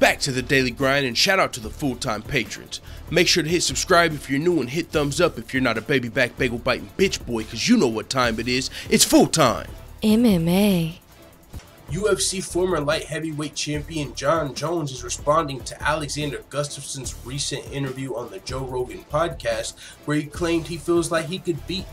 Back to the daily grind, and shout out to the full-time patrons. Make sure to hit subscribe if you're new and hit thumbs up if you're not a baby back bagel biting bitch boy, cause you know what time it is. It's full time. MMA. UFC former light heavyweight champion Jon Jones is responding to Alexander Gustaffson's recent interview on the Joe Rogan podcast, where he claimed he feels like he could beat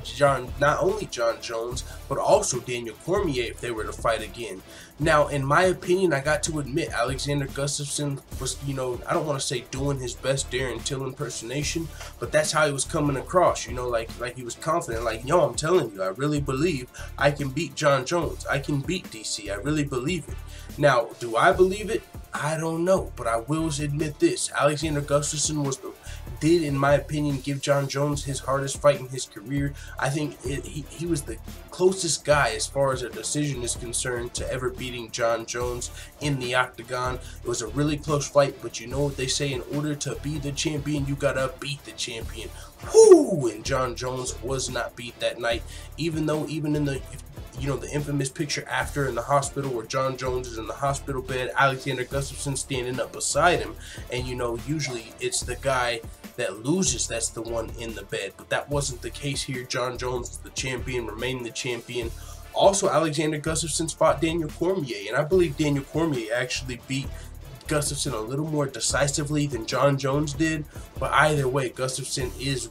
not only Jon Jones, but also Daniel Cormier if they were to fight again. Now, in my opinion, I got to admit Alexander Gustaffson was, I don't want to say doing his best Darren Till impersonation, but that's how he was coming across, like he was confident, like, yo, I'm telling you, I really believe I can beat Jon Jones. I can beat DC. I really believe it. Now, do I believe it? I don't know, but I will admit this. Alexander Gustaffson did, in my opinion, give Jon Jones his hardest fight in his career. I think he was the closest guy, as far as a decision is concerned, to ever beating Jon Jones in the octagon. It was a really close fight, but you know what they say, in order to be the champion, you gotta beat the champion. Whoo! And Jon Jones was not beat that night, even in the the infamous picture after in the hospital where Jon Jones is in the hospital bed, Alexander Gustafsson standing up beside him, and usually it's the guy that loses that's the one in the bed, but that wasn't the case here. Jon Jones was the champion, remained the champion. Also, Alexander Gustafsson fought Daniel Cormier, and I believe Daniel Cormier actually beat Gustaffson a little more decisively than Jon Jones did, but either way, Gustaffson is,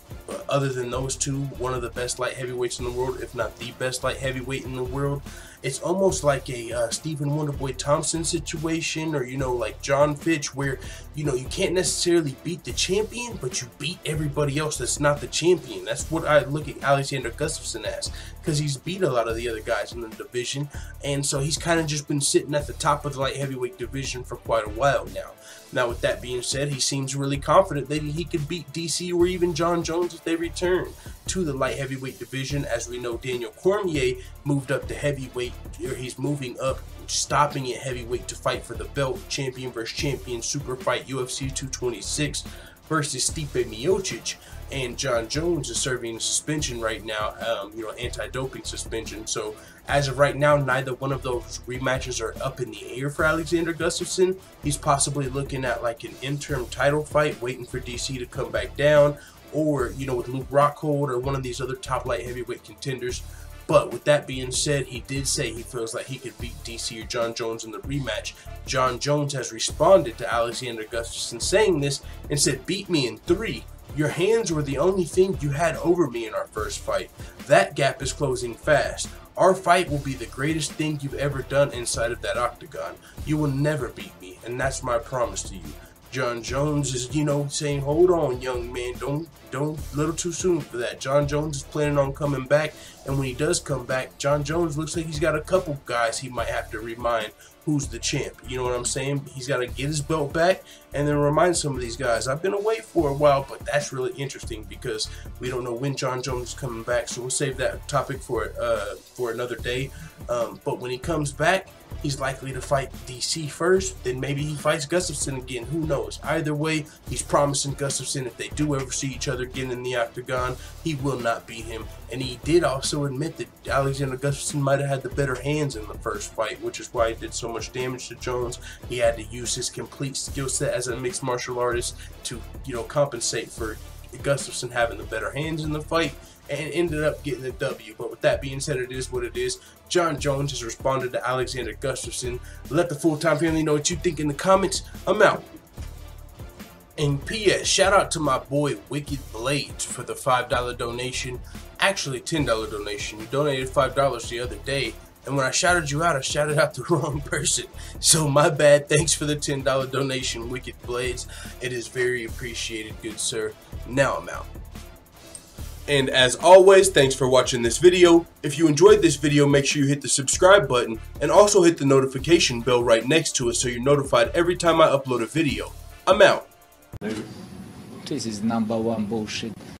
other than those two, one of the best light heavyweights in the world, if not the best light heavyweight in the world. It's almost like a Stephen Wonderboy Thompson situation, or like John Fitch, where you can't necessarily beat the champion, but you beat everybody else that's not the champion. That's what I look at Alexander Gustaffson as, because he's beat a lot of the other guys in the division, and so he's kind of just been sitting at the top of the light heavyweight division for quite a while now. Now, with that being said, he seems really confident that he could beat DC or even Jon Jones if they return to the light heavyweight division. As we know, Daniel Cormier moved up to heavyweight, or he's moving up, stopping at heavyweight to fight for the belt, champion versus champion super fight, UFC 226 versus Stipe Miocic. And Jon Jones is serving suspension right now, anti-doping suspension. So as of right now, neither one of those rematches are up in the air for Alexander Gustafsson. He's possibly looking at like an interim title fight, waiting for DC to come back down, or with Luke Rockhold or one of these other top light heavyweight contenders. But with that being said, he did say he feels like he could beat DC or Jon Jones in the rematch. Jon Jones has responded to Alexander Gustafsson saying this and said, "Beat me in 3. Your hands were the only thing you had over me in our first fight. That gap is closing fast. Our fight will be the greatest thing you've ever done inside of that octagon. You will never beat me, and that's my promise to you." Jon Jones is, saying, hold on, young man, don't, a little too soon for that. Jon Jones is planning on coming back, and when he does come back, Jon Jones looks like he's got a couple guys he might have to remind who's the champ. You know what I'm saying? He's got to get his belt back and then remind some of these guys. I've been away for a while, but that's really interesting because we don't know when Jon Jones is coming back, so we'll save that topic for another day. But when he comes back, he's likely to fight DC first, then maybe he fights Gustaffson again, who knows. Either way, he's promising Gustaffson if they do ever see each other again in the octagon, he will not beat him. And he did also admit that Alexander Gustaffson might have had the better hands in the first fight, which is why he did so much damage to Jones. He had to use his complete skill set as a mixed martial artist to, compensate for Gustaffson having the better hands in the fight, and ended up getting the W. But with that being said, it is what it is. Jon Jones has responded to Alexander Gustaffson. Let the full-time family know what you think in the comments. I'm out. And P.S. shout out to my boy Wicked Blades for the $5 donation. Actually, $10 donation. You donated $5 the other day, and when I shouted you out, I shouted out the wrong person. So my bad. Thanks for the $10 donation, Wicked Blades. It is very appreciated, good sir. Now I'm out. And as always, thanks for watching this video. If you enjoyed this video, make sure you hit the subscribe button and also hit the notification bell right next to it so you're notified every time I upload a video. I'm out. This is #1 bullshit.